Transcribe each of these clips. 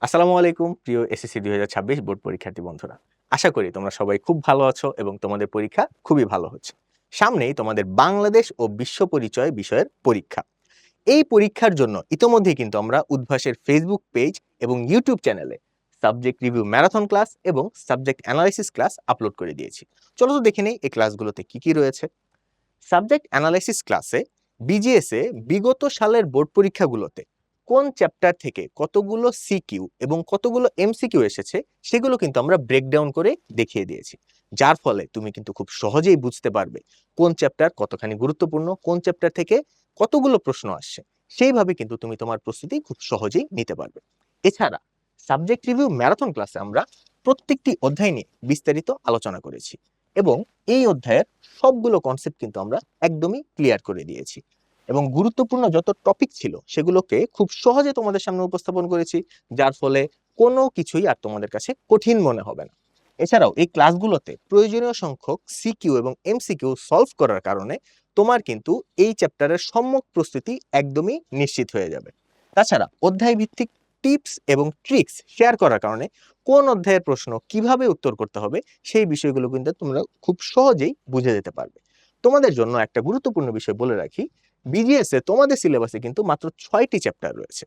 আসসালামু আলাইকুম প্রিয় এসএসসি 2026 বোর্ড পরীক্ষার্থী বন্ধুরা। আশা করি তোমরা সবাই খুব ভালো আছো এবং তোমাদের পরীক্ষা খুবই ভালো হচ্ছে। সামনেই তোমাদের বাংলাদেশ ও বিশ্ব পরিচয় বিষয়ের পরীক্ষা। এই পরীক্ষার জন্য ইতোমধ্যেই কিন্তু আমরা উদ্ভাসের ফেসবুক পেজ এবং ইউটিউব চ্যানেলে সাবজেক্ট রিভিউ ম্যারাথন ক্লাস এবং সাবজেক্ট অ্যানালাইসিস ক্লাস আপলোড করে দিয়েছি। চলো তো দেখে নেই এই ক্লাসগুলোতে কি কি রয়েছে। সাবজেক্ট অ্যানালাইসিস ক্লাসে বিজিএস এ বিগত সালের বোর্ড পরীক্ষাগুলোতে কোন চ্যাপ্টার থেকে কতগুলো সিকিউ এবং কতগুলো এমসিকিউ এসেছে সেগুলো কিন্তু আমরা ব্রেকডাউন করে দেখিয়ে দিয়েছি, যার ফলে তুমি কিন্তু খুব সহজেই বুঝতে পারবে কোন চ্যাপ্টার কতখানি গুরুত্বপূর্ণ, কোন চ্যাপ্টার থেকে কতগুলো প্রশ্ন আসছে। সেইভাবে কিন্তু তুমি তোমার প্রস্তুতি খুব সহজেই নিতে পারবে। এছাড়া সাবজেক্ট রিভিউ ম্যারাথন ক্লাসে আমরা প্রত্যেকটি অধ্যায় নিয়ে বিস্তারিত আলোচনা করেছি এবং এই অধ্যায়ের সবগুলো কনসেপ্ট কিন্তু আমরা একদমই ক্লিয়ার করে দিয়েছি এবং গুরুত্বপূর্ণ যত টপিক ছিল সেগুলোকে খুব সহজে তোমাদের সামনে উপস্থাপন করেছি, যার ফলে কোনো কিছুই আর তোমাদের কাছে কঠিন মনে হবে না। এছাড়াও এই ক্লাসগুলোতে প্রয়োজনীয় সংখ্যক সিকিউ এবং এমসিকিউ সলভ করার কারণে তোমার কিন্তু এই চ্যাপ্টারের সম্যক প্রস্তুতি একদমই নিশ্চিত হয়ে যাবে। তাছাড়া অধ্যায় ভিত্তিক টিপস এবং ট্রিক্স শেয়ার করার কারণে কোন অধ্যায়ের প্রশ্ন কিভাবে উত্তর করতে হবে সেই বিষয়গুলো কিন্তু তোমরা খুব সহজেই বুঝে যেতে পারবে। তোমাদের জন্য একটা গুরুত্বপূর্ণ বিষয় বলে রাখি, বিজিএস এ তোমাদের সিলেবাসে কিন্তু মাত্র 6টি চ্যাপ্টার রয়েছে।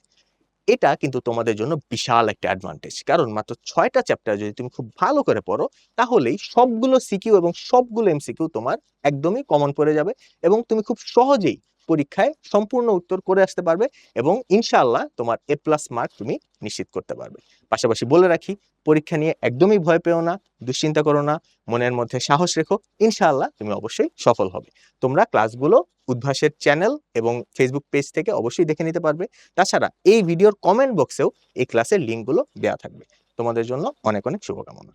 এটা কিন্তু তোমাদের জন্য বিশাল একটা অ্যাডভান্টেজ, কারণ মাত্র 6টা চ্যাপ্টার যদি তুমি খুব ভালো করে পড়ো তাহলেই সবগুলো সিকিউ এবং সবগুলো এমসিকিউ তোমার একদমই কমন পড়ে যাবে এবং তুমি খুব সহজেই পরীক্ষায় সম্পূর্ণ উত্তর করে আসতে পারবে এবং ইনশাআল্লাহ তোমার A+ মার্ক তুমি নিশ্চিত করতে পারবে। পাশাপাশি বলে রাখি, পরীক্ষা নিয়ে একদমই ভয় পেও না, দুশ্চিন্তা করো না, মনের মধ্যে সাহস রেখো, ইনশাআল্লাহ তুমি অবশ্যই সফল হবে। তোমরা ক্লাসগুলো উদ্ভাসের চ্যানেল এবং ফেসবুক পেজ থেকে অবশ্যই দেখে নিতে পারবে। তাছাড়া এই ভিডিওর কমেন্ট বক্সেও এই ক্লাসের লিঙ্কগুলো দেওয়া থাকবে। তোমাদের জন্য অনেক অনেক শুভকামনা।